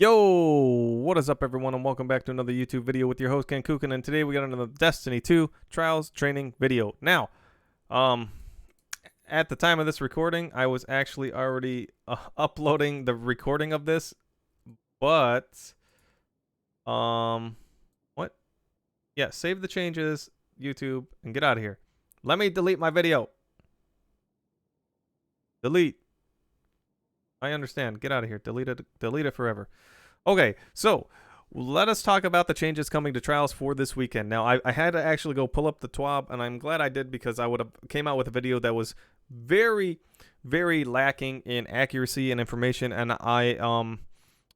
Yo, what is up everyone, and welcome back to another YouTube video with your host Kenkukun, and today we got another Destiny 2 Trials training video. Now, at the time of this recording, I was actually already uploading the recording of this, but what? Yeah, save the changes, YouTube, and get out of here. Let me delete my video. Delete. I understand. Get out of here. Delete it. Delete it forever. Okay, so let us talk about the changes coming to Trials for this weekend. Now, I had to actually go pull up the TWAB, and I'm glad I did because I would have came out with a video that was very, very lacking in accuracy and information. And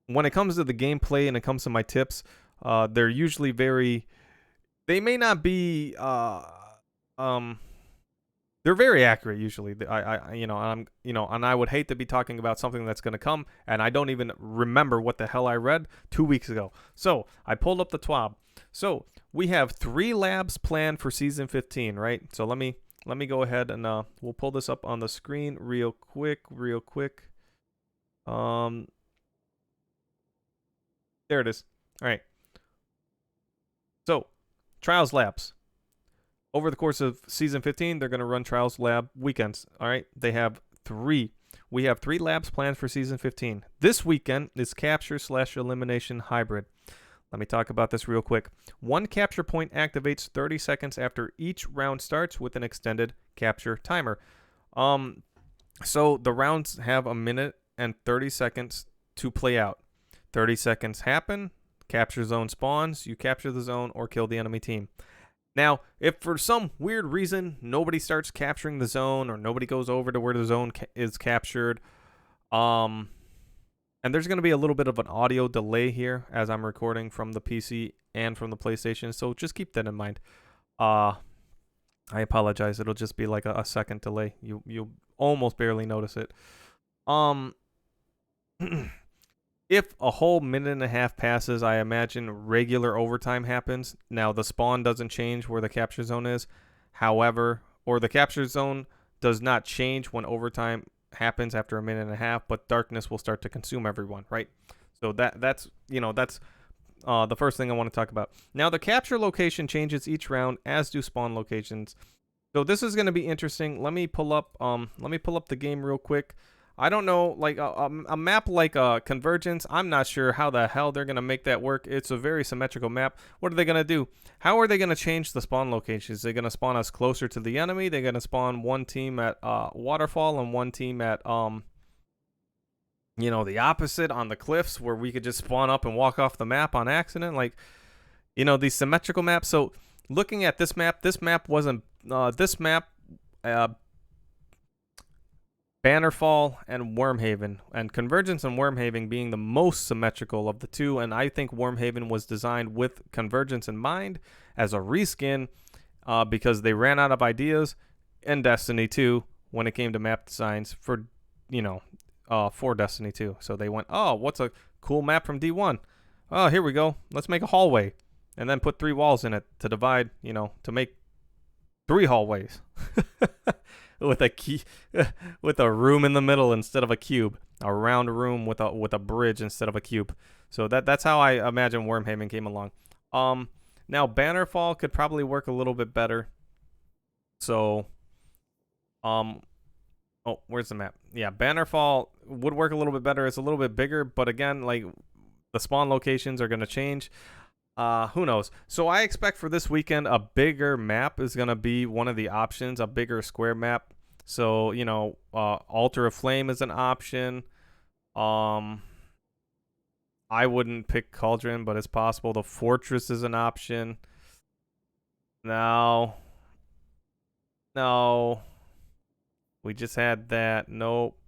when it comes to the gameplay and it comes to my tips, they're usually very. They may not be they're very accurate usually. And I would hate to be talking about something that's going to come, and I don't even remember what the hell I read 2 weeks ago. So I pulled up the TWAB. So we have 3 labs planned for season 15, right? So let me go ahead and we'll pull this up on the screen real quick. There it is. All right. So Trials labs. Over the course of season 15, they're going to run Trials lab weekends. All right. They have 3. We have 3 labs planned for season 15. This weekend is capture/elimination hybrid. Let me talk about this real quick. 1 capture point activates 30 seconds after each round starts with an extended capture timer. So the rounds have a minute and 30 seconds to play out. 30 seconds happen, capture zone spawns, you capture the zone or kill the enemy team. Now, if for some weird reason nobody starts capturing the zone or nobody goes over to where the zone is captured, and there's going to be a little bit of an audio delay here as I'm recording from the PC and from the PlayStation, so just keep that in mind. I apologize. It'll just be like a second delay. You'll almost barely notice it. If a whole minute and a half passes, I imagine regular overtime happens. Now, the spawn doesn't change where the capture zone is. However, or the capture zone does not change when overtime happens after a minute and a half, but darkness will start to consume everyone, right? So that's the first thing I want to talk about. Now, the capture location changes each round, as do spawn locations. So this is going to be interesting. Let me pull up the game real quick. I don't know, like a map like Convergence, I'm not sure how the hell they're going to make that work. It's a very symmetrical map. What are they going to do? How are they going to change the spawn locations? They're going to spawn us closer to the enemy. They're going to spawn one team at Waterfall and one team at, the opposite on the cliffs where we could just spawn up and walk off the map on accident. Like, these symmetrical maps. So looking at this map wasn't, Bannerfall and Wormhaven, and Convergence and Wormhaven being the most symmetrical of the two, and I think Wormhaven was designed with Convergence in mind as a reskin because they ran out of ideas in Destiny 2 when it came to map designs for Destiny 2. So they went, oh, what's a cool map from D1? Oh, here we go. Let's make a hallway and then put 3 walls in it to divide, to make 3 hallways. with a room in the middle instead of a cube, a round room with a bridge instead of a cube. So that's how I imagine Wormhaven came along. Now Bannerfall could probably work a little bit better. So, where's the map? Yeah, Bannerfall would work a little bit better. It's a little bit bigger, but again, like the spawn locations are gonna change. Who knows? So I expect for this weekend a bigger map is going to be one of the options, a bigger square map. So, Altar of Flame is an option. I wouldn't pick Cauldron, but it's possible. The Fortress is an option. No. We just had that. Nope.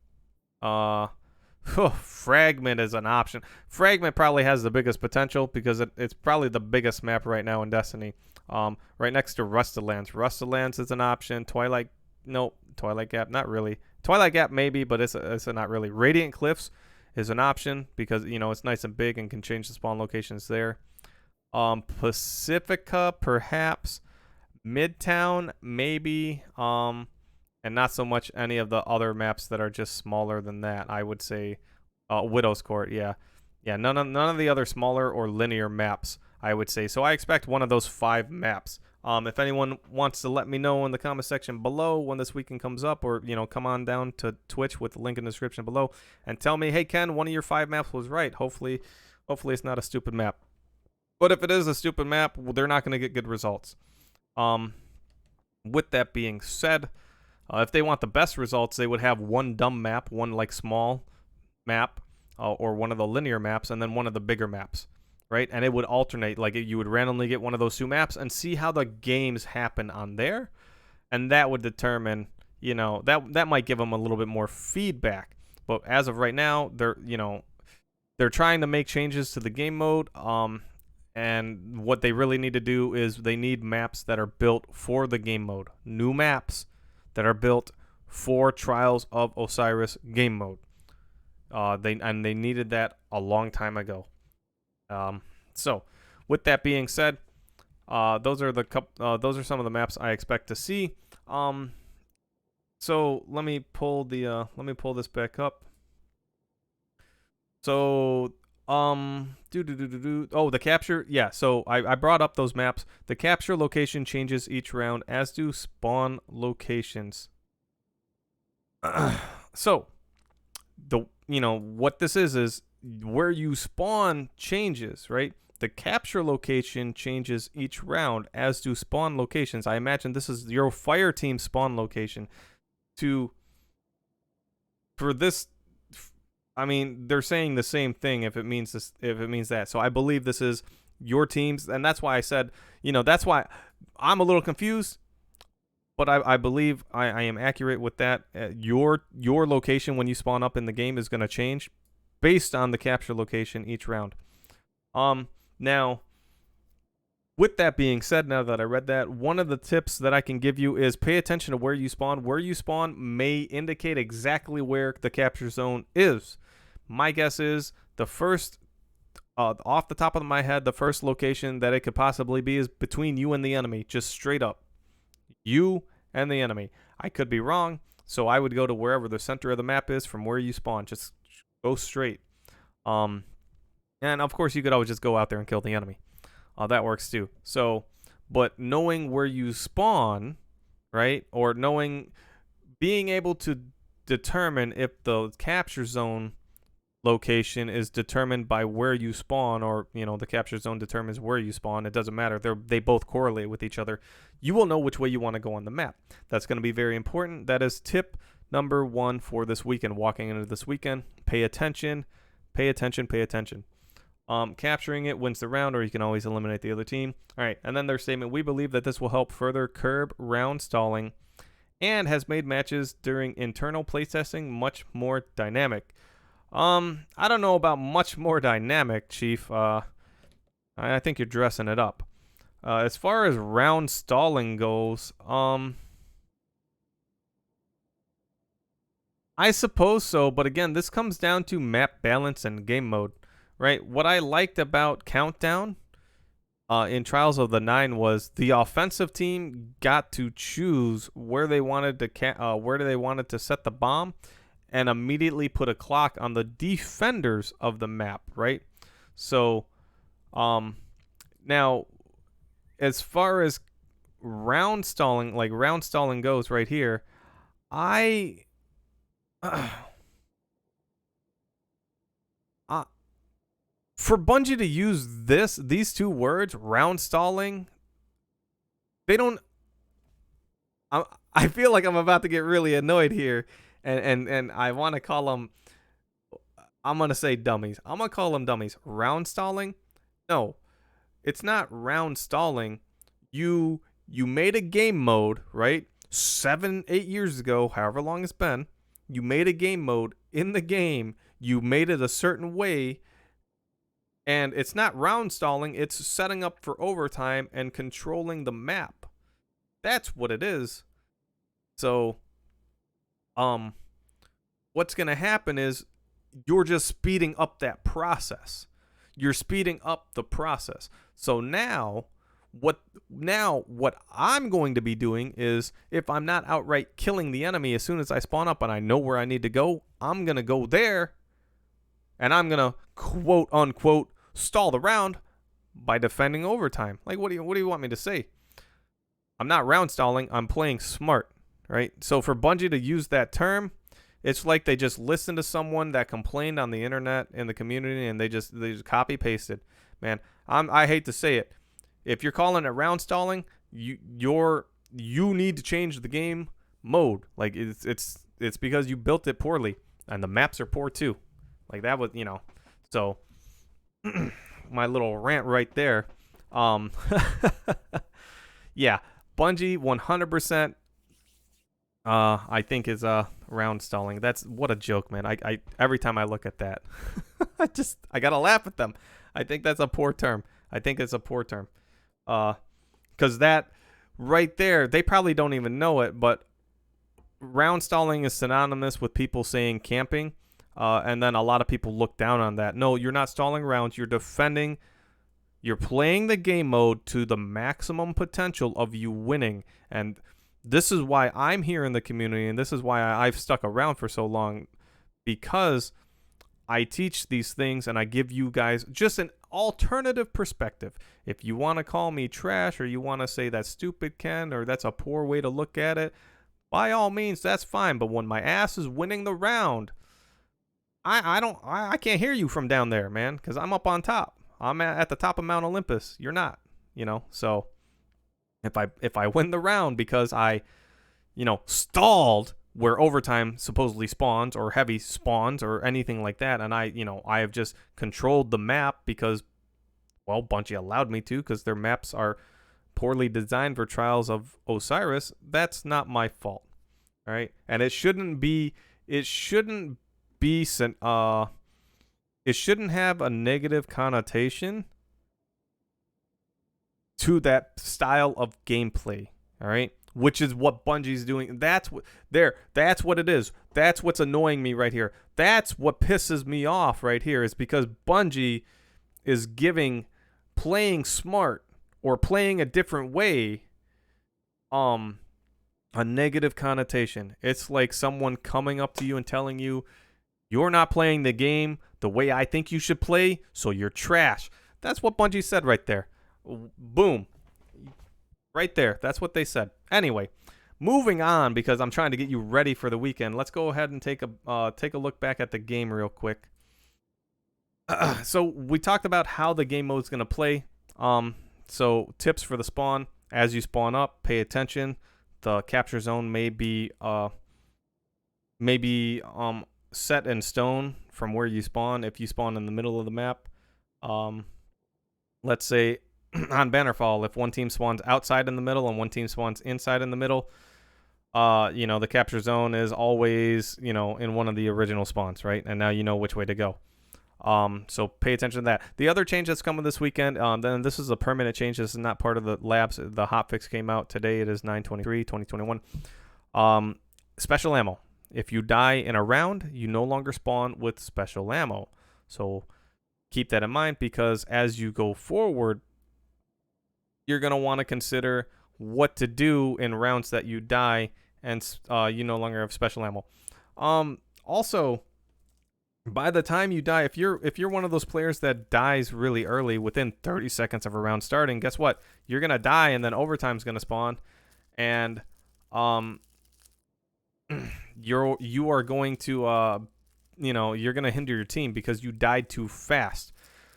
Fragment is an option. Fragment probably has the biggest potential because it's probably the biggest map right now in Destiny. Right next to Rusted Lands. Rusted Lands is an option. Twilight Gap, not really. Twilight Gap maybe, but it's not really. Radiant Cliffs is an option because it's nice and big and can change the spawn locations there. Pacifica perhaps. Midtown maybe. And not so much any of the other maps that are just smaller than that. I would say Widow's Court, yeah. Yeah, none of the other smaller or linear maps, I would say. So I expect one of those 5 maps. If anyone wants to let me know in the comment section below when this weekend comes up, or come on down to Twitch with the link in the description below and tell me, hey Ken, one of your 5 maps was right. Hopefully it's not a stupid map. But if it is a stupid map, well, they're not going to get good results. With that being said, if they want the best results, they would have one dumb map, one like small map, or one of the linear maps, and then one of the bigger maps, right? And it would alternate. Like you would randomly get one of those 2 maps and see how the games happen on there, and that would determine, that might give them a little bit more feedback. But as of right now, they're trying to make changes to the game mode. And what they really need to do is they need maps that are built for the game mode. New maps that are built for Trials of Osiris game mode. They needed that a long time ago. So, with that being said, those are some of the maps I expect to see. So let me pull this back up. So oh, the capture. Yeah, so I brought up those maps. The capture location changes each round, as do spawn locations. So what this is where you spawn changes, right? The capture location changes each round, as do spawn locations. I imagine this is your fire team spawn location. For this, I mean, they're saying the same thing if it means that. So I believe this is your teams, and that's why I said, that's why I'm a little confused. But I believe I am accurate with that. Your location when you spawn up in the game is going to change based on the capture location each round. Now, with that being said, now that I read that, one of the tips that I can give you is pay attention to where you spawn. Where you spawn may indicate exactly where the capture zone is. My guess is the first, off the top of my head, the first location that it could possibly be is between you and the enemy, just straight up. You and the enemy. I could be wrong, so I would go to wherever the center of the map is from where you spawn. Just go straight. And of course, you could always just go out there and kill the enemy. That works too. So, but knowing where you spawn, right, or being able to determine if the capture zone location is determined by where you spawn, or the capture zone determines where you spawn. It doesn't matter. They both correlate with each other. You will know which way you want to go on the map. That's going to be very important. That is tip number 1 for this weekend. Walking into this weekend, pay attention. Capturing it wins the round, or you can always eliminate the other team. All right, and then their statement: we believe that this will help further curb round stalling and has made matches during internal playtesting much more dynamic. I don't know about much more dynamic, Chief. I think you're dressing it up. As far as round stalling goes, I suppose so, but again, this comes down to map balance and game mode, right? What I liked about Countdown in Trials of the Nine was the offensive team got to choose where they wanted to set the bomb, and immediately put a clock on the defenders of the map, right? So, now, as far as round stalling goes right here, for Bungie to use these 2 words, round stalling, they don't. I feel like I'm about to get really annoyed here. And I want to call them, I'm going to say dummies. I'm going to call them dummies. Round stalling? No, it's not round stalling. You made a game mode, right? 7-8 years ago, however long it's been. You made a game mode in the game. You made it a certain way. And it's not round stalling. It's setting up for overtime and controlling the map. That's what it is. So, what's going to happen is you're just speeding up that process. You're speeding up the process. So now what I'm going to be doing is, if I'm not outright killing the enemy as soon as I spawn up and I know where I need to go, I'm going to go there and I'm gonna quote unquote stall the round by defending overtime. Like, what do you want me to say? I'm not round stalling. I'm playing smart, right? So for Bungie to use that term, it's like they just listened to someone that complained on the internet in the community, and they just copy pasted. Man, I hate to say it. If you're calling it round stalling, you need to change the game mode. Like, it's because you built it poorly, and the maps are poor too. Like, that was, so my little rant right there. Yeah, Bungie 100%. I think is round stalling. That's what a joke, man. I every time I look at that, I gotta laugh at them. I think that's a poor term. I think it's a poor term. Because that right there, they probably don't even know it, but round stalling is synonymous with people saying camping, and then a lot of people look down on that. No, you're not stalling rounds. You're defending. You're playing the game mode to the maximum potential of you winning, and this is why I'm here in the community, and this is why I've stuck around for so long, because I teach these things and I give you guys just an alternative perspective. If you want to call me trash, or you want to say that's stupid, Ken, or that's a poor way to look at it, by all means, that's fine. But when my ass is winning the round, I can't hear you from down there, man, because I'm up on top. I'm at the top of Mount Olympus. You're not, so if I win the round because I, stalled where overtime supposedly spawns, or heavy spawns, or anything like that, and I have just controlled the map because, well, Bungie allowed me to, because their maps are poorly designed for Trials of Osiris, that's not my fault. All right? And it shouldn't have a negative connotation to that style of gameplay, all right? Which is what Bungie's doing. That's what it is. That's what's annoying me right here. That's what pisses me off right here, is because Bungie is giving playing smart or playing a different way a negative connotation. It's like someone coming up to you and telling you, you're not playing the game the way I think you should play, so you're trash. That's what Bungie said right there. Boom. Right there. That's what they said. Anyway, moving on, because I'm trying to get you ready for the weekend. Let's go ahead and take a look back at the game real quick. So we talked about how the game mode is going to play. So tips for the spawn: as you spawn up, pay attention. The capture zone may be set in stone from where you spawn. If you spawn in the middle of the map, let's say on Bannerfall, if one team spawns outside in the middle and one team spawns inside in the middle, the capture zone is always, in one of the original spawns, right? And now you know which way to go. So pay attention to that. The other change that's coming this weekend, then this is a permanent change. This is not part of the labs. The hotfix came out today. It is 9/23/2021. Special ammo. If you die in a round, you no longer spawn with special ammo. So keep that in mind, because as you go forward, you're going to want to consider what to do in rounds that you die and you no longer have special ammo. Also, by the time you die, if you're one of those players that dies really early, within 30 seconds of a round starting, guess what? You're going to die, and then overtime's going to spawn, and you are going to you're going to hinder your team because you died too fast.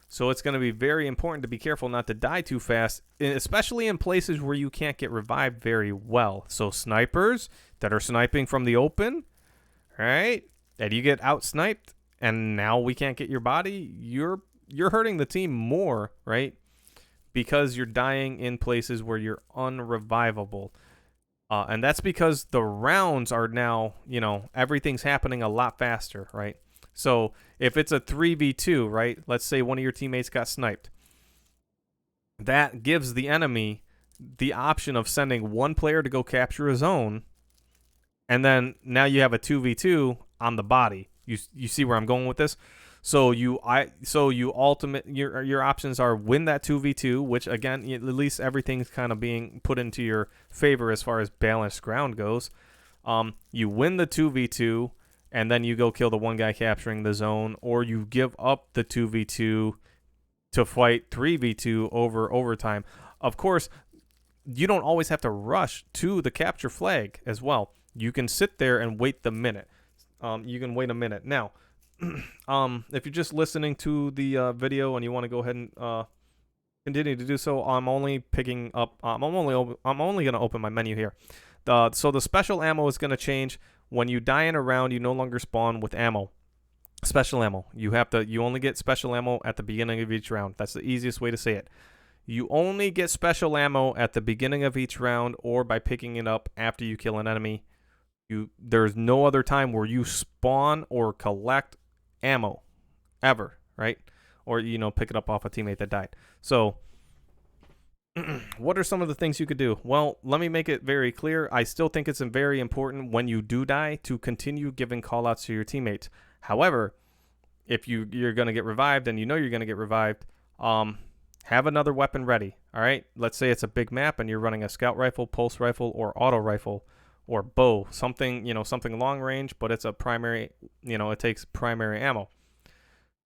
So it's going to be very important to be careful not to die too fast, especially in places where you can't get revived very well. So snipers that are sniping from the open, right? And you get out sniped, and now we can't get your body. You're hurting the team more, right? Because you're dying in places where you're unrevivable. And that's because the rounds are now, everything's happening a lot faster, right? So if it's a 3v2, right, let's say one of your teammates got sniped. That gives the enemy the option of sending one player to go capture a zone, and then now you have a 2v2 on the body. You see where I'm going with this? So your options are win that 2v2, which again, at least everything's kind of being put into your favor as far as balanced ground goes. You win the 2v2, and then you go kill the one guy capturing the zone, or you give up the 2v2 to fight 3v2 over overtime. Of course, you don't always have to rush to the capture flag as well. You can sit there and wait the minute. You can wait a minute. Now, if you're just listening to the video and you want to go ahead and continue to do so, I'm only picking up. I'm only gonna open my menu here. So the special ammo is gonna change. When you die in a round, you no longer spawn with ammo. Special ammo. You only get special ammo at the beginning of each round. That's the easiest way to say it. You only get special ammo at the beginning of each round or by picking it up after you kill an enemy. There's no other time where you spawn or collect ammo ever, right? Or pick it up off a teammate that died. So what are some of the things you could do? Well, let me make it very clear. I still think it's very important when you do die to continue giving callouts to your teammates. However, if you're going to get revived and you're going to get revived, have another weapon ready. All right. Let's say it's a big map and you're running a scout rifle, pulse rifle, or auto rifle, or bow. Something long range, but it's a primary. It takes primary ammo.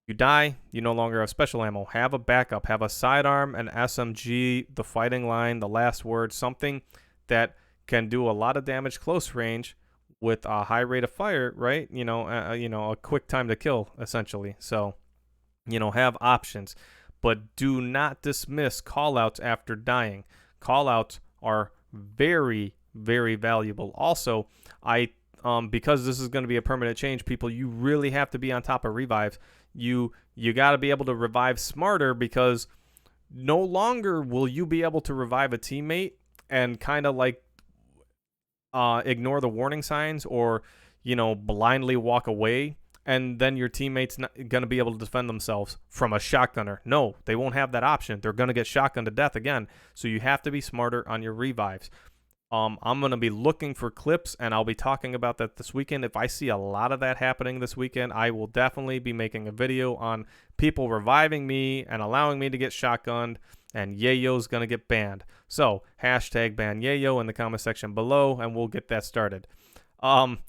You die, you no longer have special ammo. Have a backup. Have a sidearm, an SMG, the fighting line, the last word, something that can do a lot of damage close range with a high rate of fire, right? A quick time to kill, essentially. So, have options. But do not dismiss callouts after dying. Callouts are very, very valuable. Also, because this is going to be a permanent change, people, you really have to be on top of revives. You got to be able to revive smarter, because no longer will you be able to revive a teammate and kind of like ignore the warning signs or blindly walk away, and then your teammate's not going to be able to defend themselves from a shotgunner. No, they won't have that option. They're going to get shotgunned to death again. So you have to be smarter on your revives. I'm going to be looking for clips, and I'll be talking about that this weekend. If I see a lot of that happening this weekend, I will definitely be making a video on people reviving me and allowing me to get shotgunned, and Yayo's going to get banned. So, hashtag ban Yayo in the comment section below, and we'll get that started. But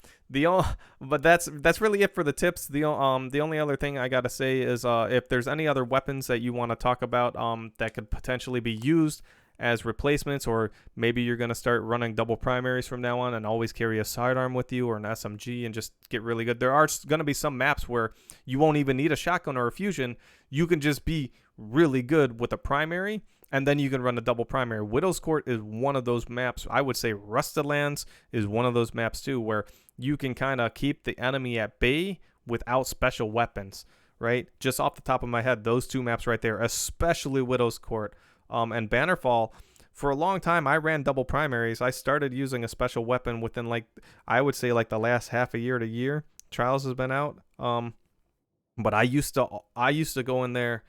that's really it for the tips. The only other thing I gotta say is if there's any other weapons that you want to talk about that could potentially be used as replacements, or maybe you're going to start running double primaries from now on and always carry a sidearm with you or an SMG and just get really good. There are going to be some maps where you won't even need a shotgun or a fusion. You can just be really good with a primary, and then you can run a double primary. Widow's Court is one of those maps. I would say Rusted Lands is one of those maps too, where you can kind of keep the enemy at bay without special weapons, right? Just off the top of my head, those two maps right there, especially Widow's Court. And Bannerfall, for a long time, I ran double primaries. I started using a special weapon within, I would say, the last half a year to year. Trials has been out. But I used to go in there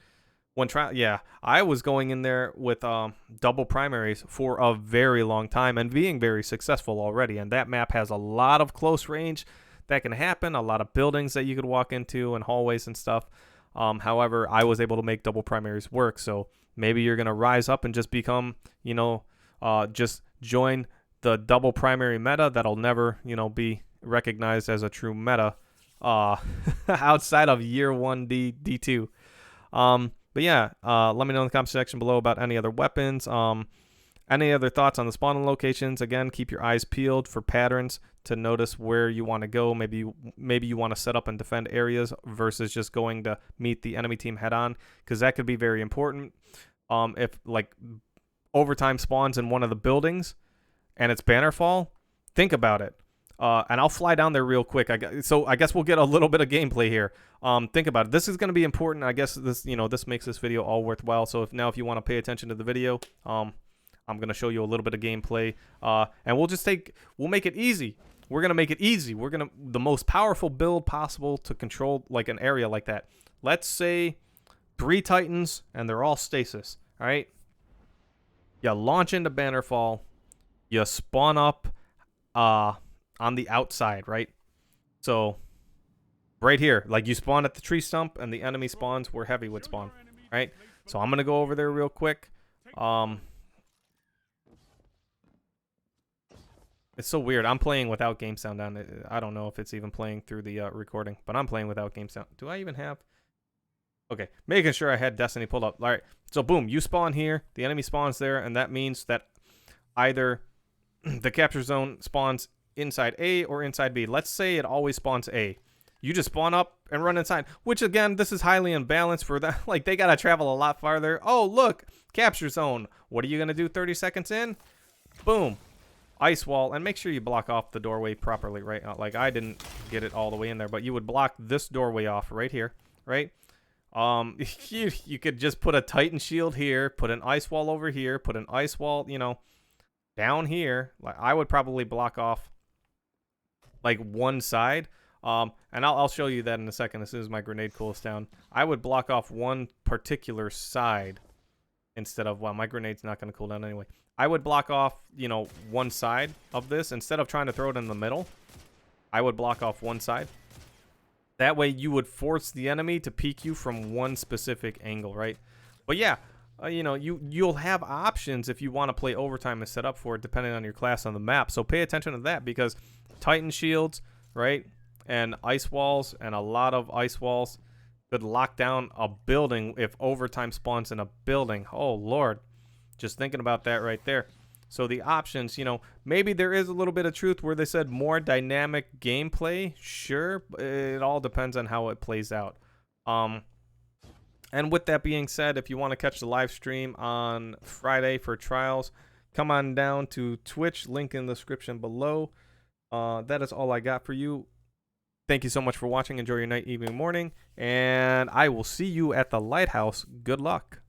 when I was going in there with double primaries for a very long time and being very successful already. And that map has a lot of close range that can happen, a lot of buildings that you could walk into and hallways and stuff. However, I was able to make double primaries work. So maybe you're going to rise up and just become, just join the double primary meta that'll never, be recognized as a true meta outside of year 1 D2. But yeah, let me know in the comment section below about any other weapons. Any other thoughts on the spawning locations? Again, keep your eyes peeled for patterns to notice where you want to go. Maybe you want to set up and defend areas versus just going to meet the enemy team head on, because that could be very important. If overtime spawns in one of the buildings and it's Bannerfall, think about it. And I'll fly down there real quick. I guess we'll get a little bit of gameplay here. Think about it. This is going to be important. I guess this makes this video all worthwhile. So if you want to pay attention to the video, I'm going to show you a little bit of gameplay. And we'll make it easy. We're going to make it easy. The most powerful build possible to control an area like that. Let's say 3 Titans and they're all stasis. All right. You launch into Bannerfall. You spawn up on the outside, right? So right here, you spawn at the tree stump and the enemy spawns where heavy would spawn, right? So I'm going to go over there real quick. It's so weird. I'm playing without game sound on. I don't know if it's even playing through the recording, but I'm playing without game sound. Do I even have? Okay, making sure I had Destiny pulled up. All right, so boom, you spawn here, the enemy spawns there, and that means that either the capture zone spawns inside A or inside B. Let's say it always spawns A. You just spawn up and run inside, which again, this is highly imbalanced for that. Like, they got to travel a lot farther. Oh, look, capture zone. What are you going to do 30 seconds in? Boom. Ice wall, and make sure you block off the doorway properly, right? Like, I didn't get it all the way in there, but you would block this doorway off right here, right? You could just put a Titan shield here, put an ice wall over here, put an ice wall, you know, down here. Like, I would probably block off like one side. And I'll show you that in a second as soon as my grenade cools down. I would block off one particular side instead of, well, my grenade's not going to cool down anyway. I would block off, you know, one side of this instead of trying to throw it in the middle. I would block off one side. That way you would force the enemy to peek you from one specific angle, right? But yeah, you know, you'll have options if you want to play overtime and set up for it depending on your class on the map. So pay attention to that, because Titan shields, right, and ice walls, and a lot of ice walls could lock down a building if overtime spawns in a building. Oh, Lord. Just thinking about that right there. So the options, you know, maybe there is a little bit of truth where they said more dynamic gameplay. Sure, but it all depends on how it plays out. And with that being said, if you want to catch the live stream on Friday for trials, come on down to Twitch, link in the description below. That is all I got for you. Thank you so much for watching. Enjoy your night, evening, morning, and I will see you at the lighthouse. Good luck.